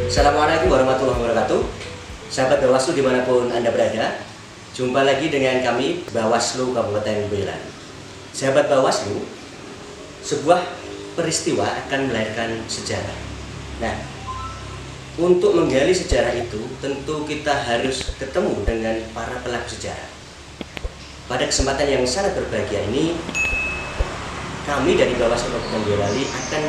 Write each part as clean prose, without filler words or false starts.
Assalamualaikum warahmatullahi wabarakatuh. Sahabat Bawaslu dimanapun Anda berada, jumpa lagi dengan kami Bawaslu Kabupaten Boyolali. Sahabat Bawaslu, sebuah peristiwa akan melahirkan sejarah. Nah, untuk menggali sejarah itu tentu kita harus ketemu dengan para pelaku sejarah. Pada kesempatan yang sangat berbahagia ini, kami dari Bawaslu Kabupaten Boyolali akan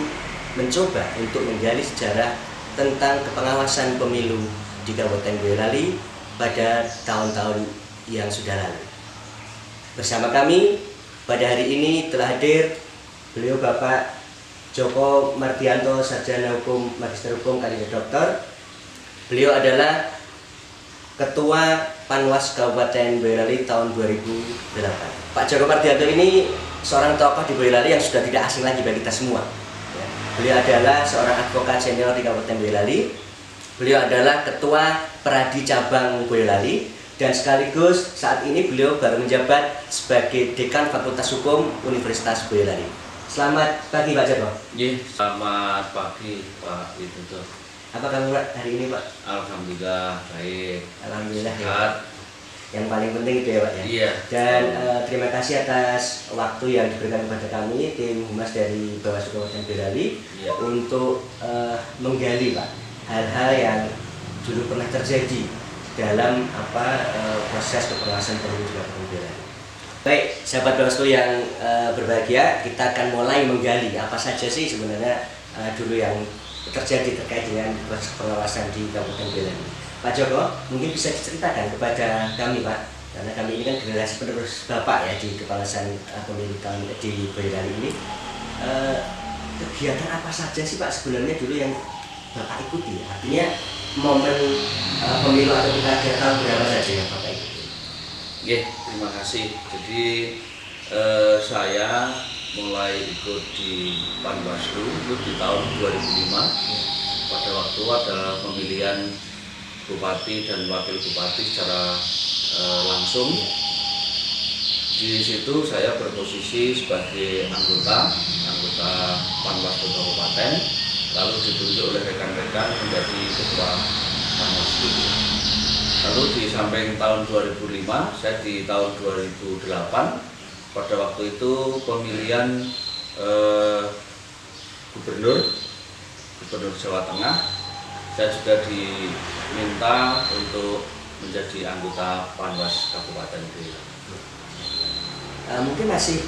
mencoba untuk menggali sejarah tentang kepengawasan pemilu di Kabupaten Boyolali pada tahun-tahun yang sudah lalu. Bersama kami pada hari ini telah hadir beliau Bapak Joko Mardianto, Sarjana Hukum, Magister Hukum, Kaliber Doktor. Beliau adalah Ketua Panwas Kabupaten Boyolali tahun 2008. Pak Joko Mardianto ini seorang tokoh di Boyolali yang sudah tidak asing lagi bagi kita semua. Beliau adalah seorang advokat senior di Kabupaten Boyolali. Beliau adalah Ketua Peradi Cabang Boyolali dan sekaligus saat ini beliau baru menjabat sebagai Dekan Fakultas Hukum Universitas Boyolali. Selamat pagi Pak Joko. Iya, selamat pagi Pak Widodo. Apa kabar hari ini Pak? Alhamdulillah baik. Alhamdulillah sehat. Yang paling penting itu ya Pak ya. Iya. Dan terima kasih atas waktu yang diberikan kepada kami tim Humas dari Bawaslu Kabupaten Boyolali untuk menggali Pak hal-hal yang dulu pernah terjadi dalam proses kepengawasan pemilu di Kabupaten Boyolali. Baik, sahabat Bawaslu yang berbahagia, kita akan mulai menggali apa saja sih sebenarnya dulu yang terjadi terkait dengan proses pengawasan di Kabupaten Boyolali. Pak Joko, mungkin bisa diceritakan kepada kami Pak, karena kami ini kan generasi penerus Bapak ya di kepengawasan pemilu di Boyolali ini. Kegiatan apa saja sih Pak sebenarnya dulu yang Bapak ikuti? Artinya momen pemilu atau pilkada tahun berapa saja yang Bapak ikuti? Iya, terima kasih. Jadi saya mulai ikut di Panwaslu itu di tahun 2005. Pada waktu ada pemilihan Bupati dan Wakil Bupati secara langsung. Di situ saya berposisi sebagai anggota Panwaslu Kabupaten, lalu ditunjuk oleh rekan-rekan menjadi Ketua Panwaslu. Lalu di samping tahun 2005, saya di tahun 2008, pada waktu itu pemilihan Gubernur Jawa Tengah, saya juga diminta untuk menjadi anggota Panwas Kabupaten Boyolali. Mungkin masih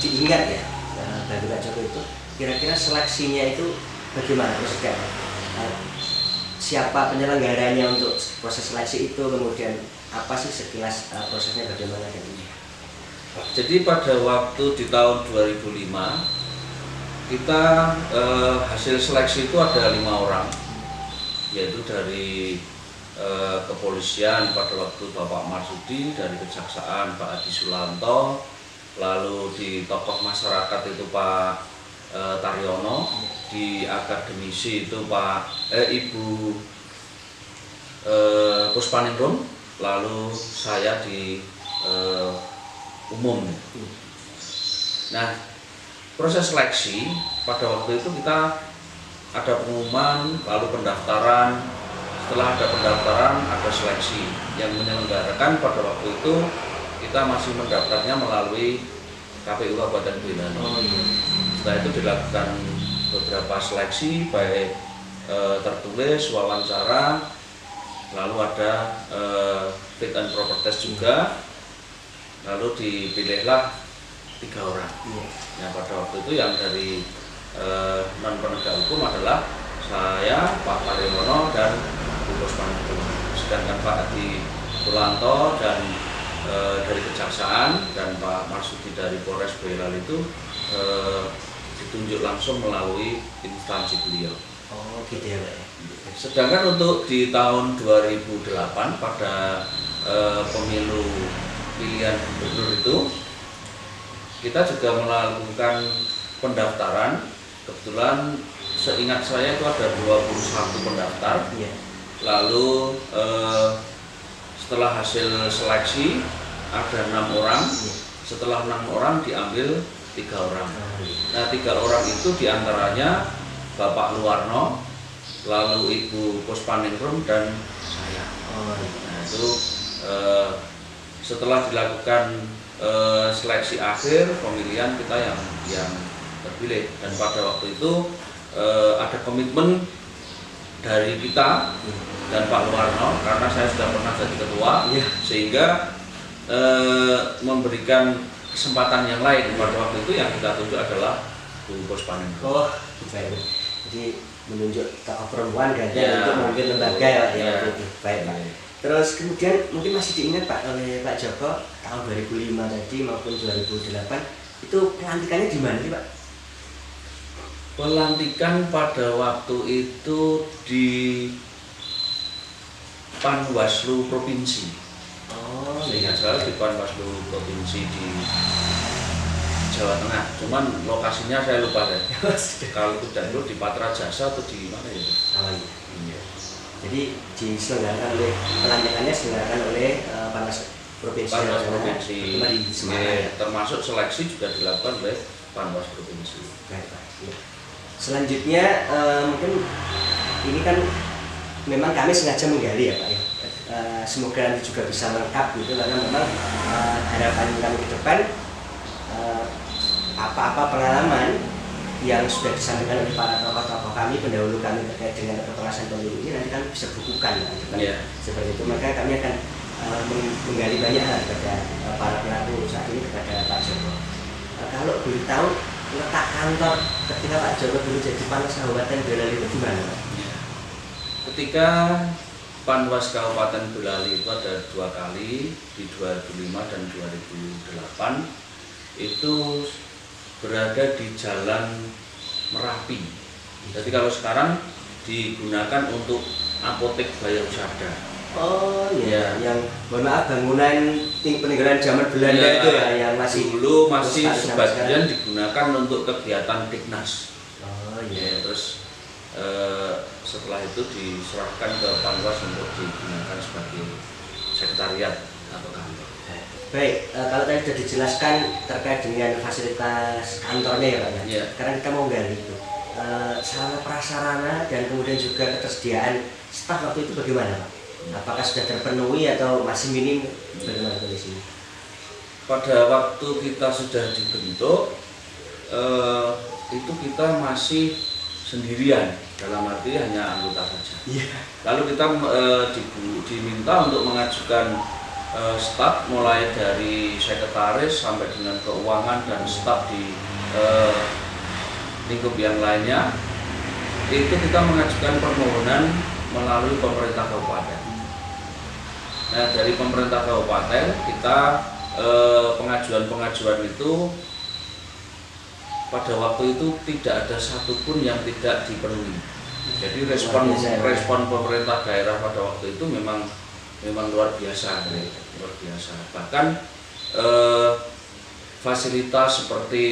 diingat ya bagi Pak Joko itu, kira-kira seleksinya itu bagaimana prosesnya? Siapa penyelenggaranya untuk proses seleksi itu, kemudian apa sih sekilas prosesnya bagaimana dan ini? Jadi pada waktu di tahun 2005 kita hasil seleksi itu ada 5 orang, yaitu dari kepolisian pada waktu Bapak Marsudi, dari Kejaksaan Pak Adi Sulanto, lalu di tokoh masyarakat itu Pak Taryono, di akademisi itu Ibu Puspaningrum, lalu saya di umum. Nah, proses seleksi pada waktu itu kita ada pengumuman, lalu pendaftaran. Setelah ada pendaftaran, ada seleksi. Yang menyelenggarakan pada waktu itu kita masih mendaftarnya melalui KPU Kabupaten Boyolali. Setelah itu dilakukan beberapa seleksi, baik tertulis, wawancara, lalu ada fit and proper test juga, lalu dipilihlah 3 orang. Nah, pada waktu itu yang dari non penegak hukum adalah saya, Pak Taryono, dan Bu Puspaningrum. Sedangkan Pak Adi Sulanto dan dari Kejaksaan dan Pak Marsudi dari Polres Boyolali itu ditunjuk langsung melalui instansi beliau. Oh gitu ya Pak. Sedangkan untuk di tahun 2008 pada pemilu pilihan gubernur itu kita juga melakukan pendaftaran. Kebetulan seingat saya itu ada 21 pendaftar. Iya. Lalu setelah hasil seleksi ada 6 orang. Iya. Setelah 6 orang diambil 3 orang. Oh, iya. Nah 3 orang itu diantaranya Bapak Luwarno, lalu Ibu Puspaningrum dan saya. Oh, iya. Nah itu setelah dilakukan seleksi akhir, pemilihan kita yang terpilih, dan pada waktu itu ada komitmen dari kita dan Pak Luwarno, karena saya sudah pernah jadi ketua, Iya. sehingga memberikan kesempatan yang lain. Pada waktu itu yang kita tunjuk adalah Bu Puspaningrum. Oh, baik. Jadi menunjuk tokoh perempuan ganda Ya, untuk memimpin lembaga ya. ya. Baik, Pak. Terus kemudian mungkin masih diingat Pak oleh Pak Joko tahun 2005 tadi maupun 2008 itu pelantikannya di mana sih Pak? Pelantikan pada waktu itu di Panwaslu Provinsi. Oh, Seingat saya di Panwaslu Provinsi di Jawa Tengah. Cuman lokasinya saya lupa deh. Kalau tidak dulu di Patra Jasa atau di mana ya? Oh iya. Jadi diselenggarakan oleh pelantikannya diselenggarakan oleh Panwas Provinsi. Panwas Provinsi. Cuma di Semarang. Iya, Ya. termasuk seleksi juga dilakukan oleh Panwas Provinsi. Baik, Pak. Iya. Selanjutnya mungkin ini kan memang kami sengaja menggali ya Pak ya. Semoga nanti juga bisa lengkap gitu, karena memang harapan kami ke depan apa-apa pengalaman yang sudah disampaikan oleh para tokoh-tokoh kami, pendahulu kami terkait dengan kepengawasan pemilu ini nanti kami bisa bukukan ya, gitu kan. Iya. Seperti itu, maka kami akan menggali banyak hal kepada para pelaku saat ini, kepada Pak Joko. Kalau boleh tahu letak kantor ketika Pak Joko dulu jadi Panwas Kabupaten Boyolali itu di mana Pak? Ketika Panwas Kabupaten Boyolali itu ada 2 kali, di 2005 dan 2008, itu berada di Jalan Merapi. Jadi kalau sekarang digunakan untuk Apotek Bayusada. Oh iya, Ya. yang mohon maaf bangunan peninggalan zaman Belanda Ya, itu ya, yang masih dulu masih terus sampai sebagian sekarang. digunakan untuk kegiatan Dignas. Oh Ya, iya. terus setelah itu diserahkan ke Panwas untuk digunakan sebagai sekretariat atau kantor. Baik, kalau tadi sudah dijelaskan terkait dengan fasilitas kantornya ya Pak ya. Iya. Sekarang kita mau gali itu sarana prasarana dan kemudian juga ketersediaan staf waktu itu bagaimana Pak? Apakah sudah terpenuhi atau masih minim? Bagaimana kondisinya? Pada waktu kita sudah dibentuk, itu kita masih sendirian, dalam arti hanya anggota saja. Iya. Lalu kita diminta untuk mengajukan staf mulai dari sekretaris sampai dengan keuangan dan staf di lingkup yang lainnya. Itu kita mengajukan permohonan melalui pemerintah kabupaten. Nah, dari pemerintah kabupaten kita pengajuan itu pada waktu itu tidak ada satupun yang tidak dipenuhi. Jadi respon pemerintah daerah pada waktu itu memang luar biasa, luar biasa. Bahkan fasilitas seperti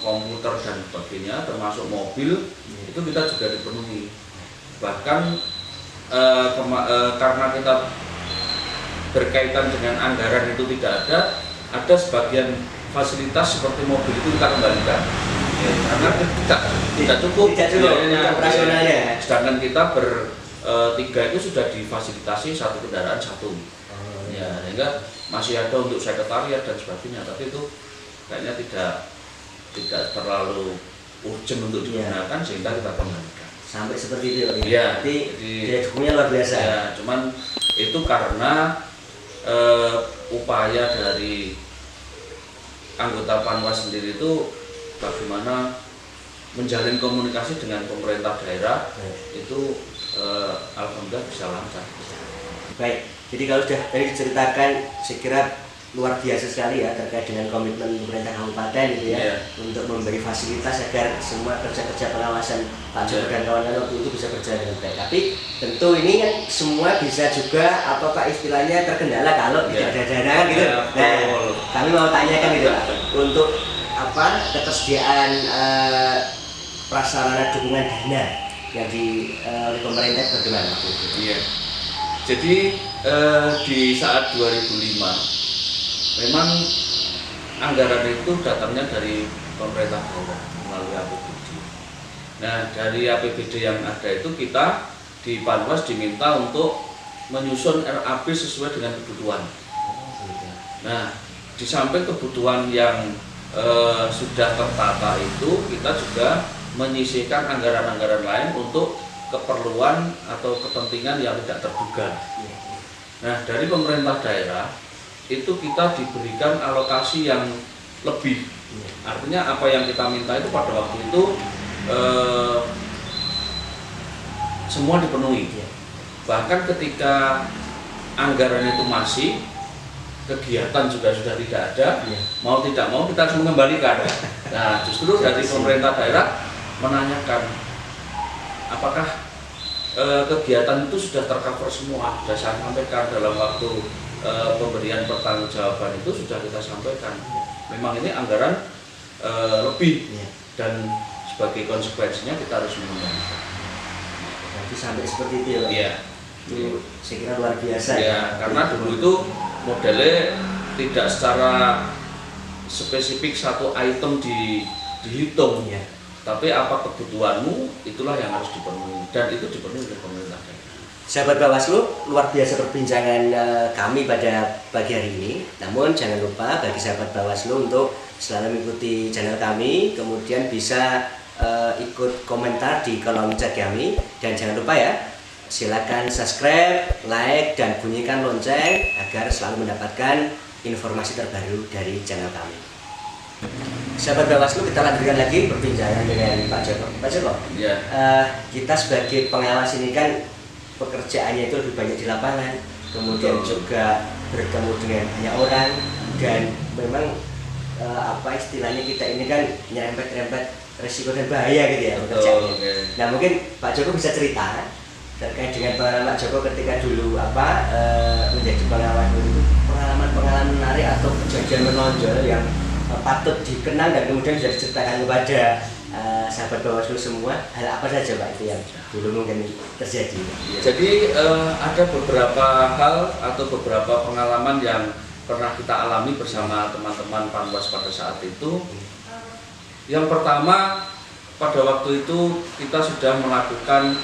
komputer dan sebagainya, termasuk mobil, itu kita juga dipenuhi. Bahkan karena kita berkaitan dengan anggaran itu tidak ada sebagian fasilitas seperti mobil itu kita kembalikan. Karena tidak cukup biayanya. Operasionalnya. Sedangkan kita bertiga itu sudah difasilitasi satu kendaraan satu. Ya, sehingga masih ada untuk sekretariat dan sebagainya, tapi itu kayaknya tidak terlalu urgent untuk digunakan, sehingga kita kembalikan. Sampai seperti itu ya. Iya. Jadi daya dukungnya luar biasa. Ya, cuman itu karena upaya dari anggota Panwas sendiri itu bagaimana menjalin komunikasi dengan pemerintah daerah, itu alhamdulillah bisa lancar. Baik, jadi kalau sudah tadi diceritakan, saya kira luar biasa sekali ya terkait dengan komitmen pemerintah kabupaten gitu ya, untuk memberi fasilitas agar semua kerja-kerja pengawasan Pak Joko dan kawan-kawan waktu itu bisa berjalan dengan baik. Tapi tentu ini kan semua bisa juga apakah istilahnya terkendala kalau tidak ada dana gitu. Nah, kami mau tanyakan gitu Pak, untuk ketersediaan prasarana dukungan dana yang oleh pemerintah bagaimana waktu itu? Iya. Jadi di saat 2005 memang anggaran itu datangnya dari pemerintah daerah melalui APBD. Nah, dari APBD yang ada itu kita di Panwas diminta untuk menyusun RAB sesuai dengan kebutuhan. Nah, di samping kebutuhan yang sudah tertata itu, kita juga menyisihkan anggaran-anggaran lain untuk keperluan atau kepentingan yang tidak terduga. Nah, dari pemerintah daerah itu kita diberikan alokasi yang lebih. Artinya apa yang kita minta itu pada waktu itu semua dipenuhi. Bahkan ketika anggaran itu masih, kegiatan juga sudah tidak ada, mau tidak mau kita harus mengembalikan. Nah, justru dari pemerintah daerah menanyakan apakah kegiatan itu sudah tercover semua. Sudah saya sampaikan dalam waktu pemberian pertanggungjawaban itu sudah kita sampaikan. Memang ini anggaran lebih dan sebagai konsekuensinya kita harus mengembalikan. Jadi sampai seperti itu ya? Iya. Itu saya kira luar biasa ya. Karena dulu itu modelnya tidak secara spesifik satu item dihitung, tapi apa kebutuhanmu itulah yang harus dipenuhi, dan itu dipenuhi oleh pemerintah. Sahabat Bawaslu, luar biasa perbincangan kami pada pagi hari ini. Namun jangan lupa bagi sahabat Bawaslu untuk selalu mengikuti channel kami, kemudian bisa ikut komentar di kolom chat kami, dan jangan lupa ya, silakan subscribe, like, dan bunyikan lonceng agar selalu mendapatkan informasi terbaru dari channel kami. Sahabat Bawaslu, kita lanjutkan lagi perbincangan dengan Pak Joko. Pak Joko, kita sebagai pengawas ini kan pekerjaannya itu lebih banyak di lapangan, kemudian juga bertemu dengan banyak orang, dan memang apa istilahnya kita ini kan nyerempet-nyerempet risiko dan bahaya gitu ya pekerjaannya. Nah, mungkin Pak Joko bisa cerita terkait dengan pengalaman Pak Joko ketika dulu menjadi pengawas itu, pengalaman menarik atau kejadian menonjol yang patut dikenang dan kemudian bisa diceritakan kepada sahabat Bawaslu semua. Hal apa saja Pak itu yang dulu mungkin terjadi? Jadi ada beberapa hal atau beberapa pengalaman yang pernah kita alami bersama teman-teman Panwas pada saat itu. Yang pertama, pada waktu itu kita sudah melakukan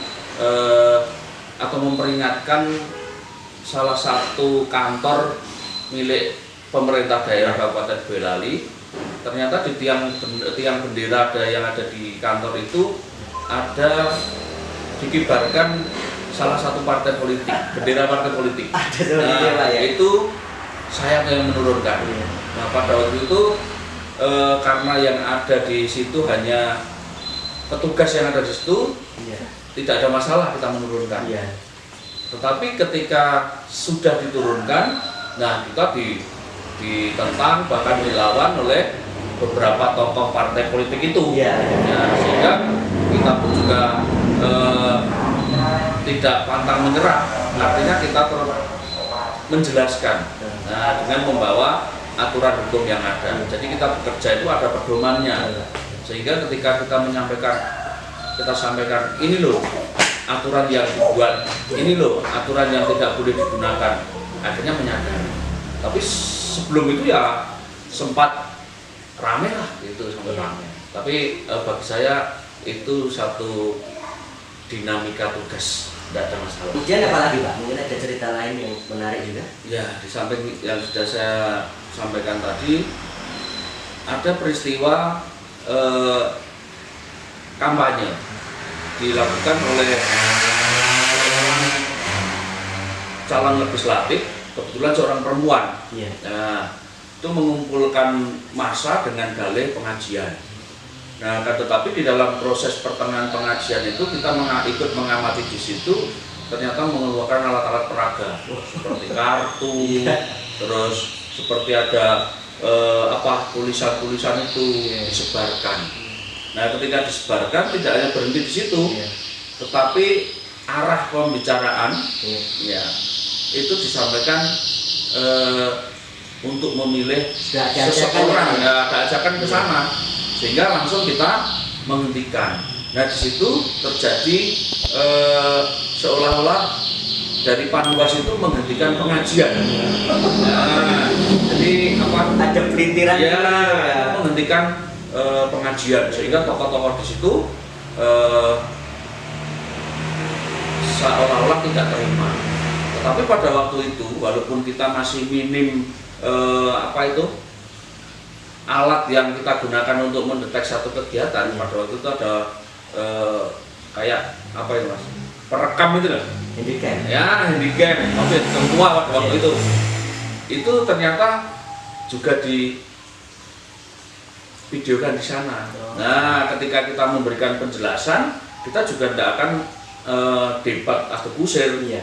atau memperingatkan salah satu kantor milik pemerintah daerah Kabupaten Boyolali. Ternyata di tiang bendera yang ada di kantor itu ada dikibarkan salah satu partai politik, bendera partai politik. Nah, itu saya yang menurunkan. Nah, pada waktu itu karena yang ada di situ hanya petugas yang ada di situ, tidak ada masalah kita menurunkan. Tetapi ketika sudah diturunkan, nah kita ditentang bahkan dilawan oleh beberapa tokoh partai politik itu. Nah, sehingga kita pun juga tidak pantang menyerah. Artinya kita terus menjelaskan, nah, dengan membawa aturan hukum yang ada. Jadi kita bekerja itu ada pedomannya, sehingga ketika kita sampaikan ini loh aturan yang dibuat, ini loh aturan yang tidak boleh digunakan, akhirnya menyadari. Tapi sebelum itu ya sempat rame lah, itu sampai rame. Tapi bagi saya itu satu dinamika tugas, tidak ada masalah. Kemudian apa lagi Pak? Mungkin ada cerita lain yang menarik juga? Ya, di samping yang sudah saya sampaikan tadi, ada peristiwa kampanye dilakukan oleh calon legislatif, kebetulan seorang perempuan. Nah, itu mengumpulkan massa dengan dalih pengajian. Nah, tetapi di dalam proses pertengahan pengajian itu kita ikut mengamati di situ, ternyata mengeluarkan alat-alat peraga seperti kartu, terus seperti ada tulisan-tulisan itu disebarkan. Nah, ketika disebarkan tidak hanya berhenti di situ, tetapi arah pembicaraan ya itu disampaikan untuk memilih seseorang, ada ajakan ke sana, sehingga langsung kita menghentikan. Nah di situ terjadi seolah-olah dari Panwas itu menghentikan pengajian. Nah, jadi apa? Ada pelintiran Ya, ya. menghentikan pengajian sehingga tokoh-tokoh di situ seolah-olah tidak terima. Tetapi pada waktu itu, walaupun kita masih minim alat yang kita gunakan untuk mendeteksi satu kegiatan, pada waktu itu ada kayak apa itu mas? Perekam itu loh. Handycam. Ya, handycam, mobil tua pada waktu itu ternyata juga di videokan di sana. Nah, ketika kita memberikan penjelasan, kita juga tidak akan debat atau kusir. Iya.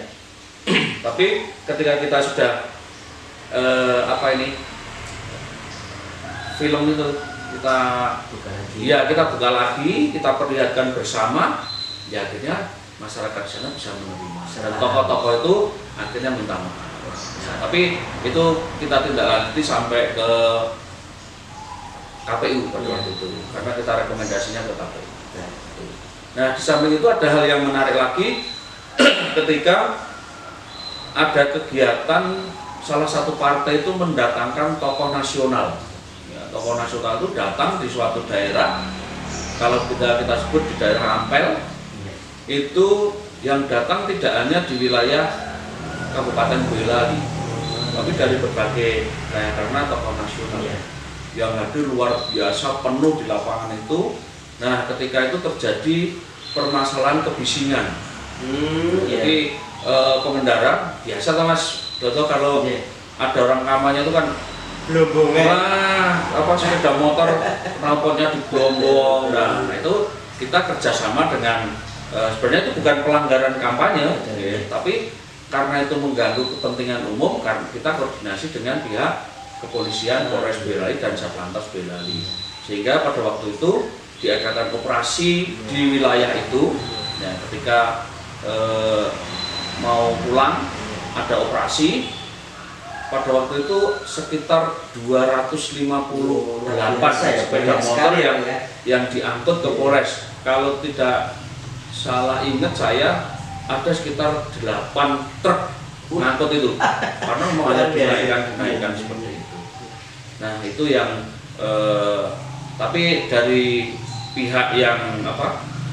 Tapi ketika kita sudah film itu kita Buka lagi. iya kita buka lagi, kita perlihatkan bersama, ya akhirnya masyarakat di sana bisa menerima. Dan tokoh-tokoh itu akhirnya minta maaf. Nah, tapi itu kita tidak lanjuti sampai ke KPU pada waktu itu, karena kita rekomendasinya ke KPU. Nah, di samping itu ada hal yang menarik lagi ketika ada kegiatan salah satu partai itu mendatangkan tokoh nasional. Ya, tokoh nasional itu datang di suatu daerah, kalau kita sebut di daerah Ampel, itu yang datang tidak hanya di wilayah Kabupaten Boyolali, tapi dari berbagai daerah, karena tokoh nasional yang hadir luar biasa, penuh di lapangan itu. Nah, ketika itu terjadi permasalahan kebisingan. Jadi pengendara biasa tuh mas, Dodo, kalau ada orang kampanye itu kan Gelombongan. wah, sepeda motor knalpotnya dibombong. Nah, itu kita kerjasama dengan sebenarnya itu bukan pelanggaran kampanye, tapi karena itu mengganggu kepentingan umum, karena kita koordinasi dengan pihak kepolisian, Polres Boyolali dan Satlantas Boyolali, sehingga pada waktu itu diadakan operasi di wilayah itu. Nah, ketika mau pulang ada operasi, pada waktu itu sekitar 258 sepeda motor yang diangkut ke Polres. Kalau tidak salah ingat saya, ada sekitar 8 truk ngangkut itu, karena mau ada dinaikan seperti itu. Nah, itu yang tapi dari pihak yang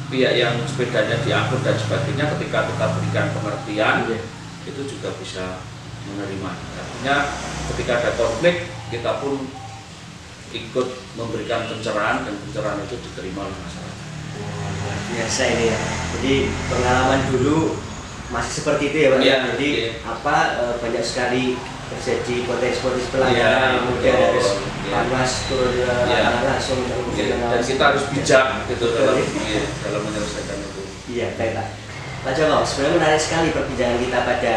pihak yang sepedanya diangkut dan sebagainya, ketika kita berikan pengertian, itu juga bisa menerima. Artinya ketika ada konflik, kita pun ikut memberikan pencerahan, dan pencerahan itu diterima oleh masyarakat. Luar biasa ini ya. Jadi pengalaman dulu masih seperti itu ya Pak. Jadi banyak sekali terjadi potensi pelanggaran, kemudian harus Panwas turun langsung dan kita harus bijak gitu dalam menyelesaikan itu. Iya, baik Pak. Pak Joko, sebenarnya menarik sekali perbincangan kita pada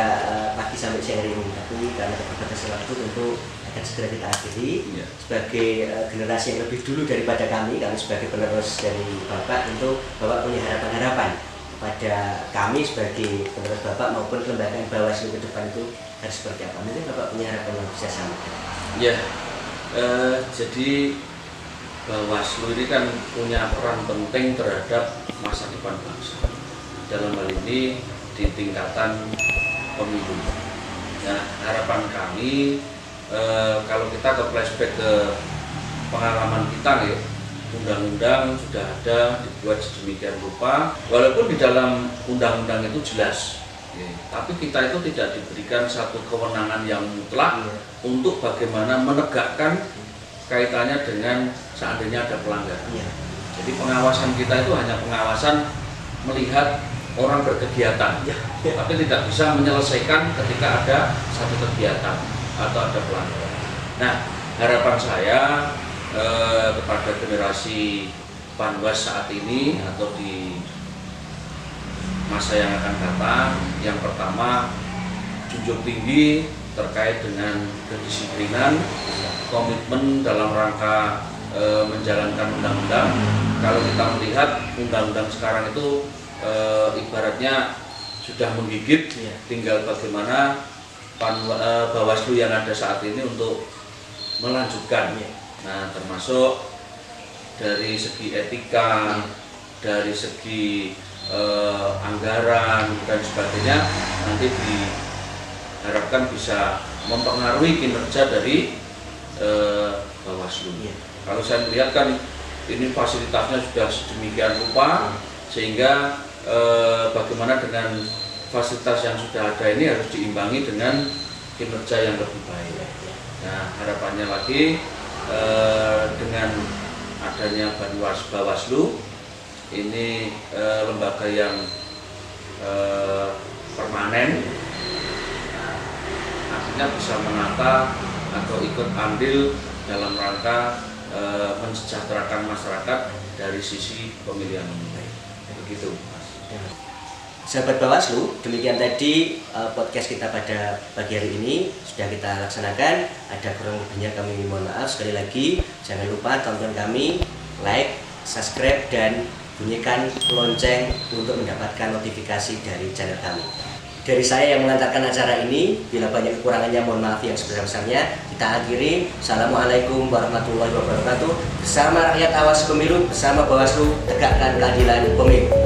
pagi sampai siang hari ini. Tapi karena keterbatasan waktu, tentu akan segera kita akhiri. Sebagai generasi yang lebih dulu daripada kami sebagai penerus dari Bapak, tentu Bapak punya harapan-harapan pada kami sebagai penerus Bapak maupun kelembagaan Bawaslu ke depan itu harus seperti apa? Mungkin Bapak punya harapan yang bisa sampaikan. Ya, jadi Bawaslu ini kan punya peran penting terhadap masa depan bangsa. Dalam hal ini di tingkatan pemilu. Nah, harapan kami kalau kita ke flashback ke pengalaman kita ya, undang-undang sudah ada dibuat sedemikian rupa, walaupun di dalam undang-undang itu jelas, tapi kita itu tidak diberikan satu kewenangan yang mutlak untuk bagaimana menegakkan kaitannya dengan seandainya ada pelanggaran. Jadi pengawasan kita itu hanya pengawasan melihat orang berkegiatan, tapi tidak bisa menyelesaikan ketika ada satu kegiatan atau ada pelanggaran. Nah, harapan saya kepada generasi Panwas saat ini atau di masa yang akan datang, yang pertama junjung tinggi terkait dengan kedisiplinan, komitmen dalam rangka menjalankan undang-undang. Kalau kita melihat undang-undang sekarang itu ibaratnya sudah menggigit, tinggal bagaimana Bawaslu yang ada saat ini untuk melanjutkan. Nah, termasuk dari segi etika, dari segi anggaran dan sebagainya nanti diharapkan bisa mempengaruhi kinerja dari Bawaslu. Kalau saya melihat kan ini fasilitasnya sudah sedemikian rupa sehingga bagaimana dengan fasilitas yang sudah ada ini harus diimbangi dengan kinerja yang lebih baik. Nah, harapannya lagi dengan adanya Bawaslu ini lembaga yang permanen, artinya bisa menata atau ikut andil dalam rangka mensejahterakan masyarakat dari sisi pemilihan umum. Begitu, Mas. Sahabat Bawaslu, demikian tadi podcast kita pada pagi hari ini sudah kita laksanakan. Ada kurang lebihnya kami mohon maaf. Sekali lagi jangan lupa tonton kami, like, subscribe, dan bunyikan lonceng untuk mendapatkan notifikasi dari channel kami. Dari saya yang mengantarkan acara ini, bila banyak kekurangannya mohon maaf yang sebesar-besarnya. Kita akhiri. Assalamualaikum warahmatullahi wabarakatuh. Bersama rakyat awas pemilu, bersama Bawaslu tegakkan keadilan pemilu.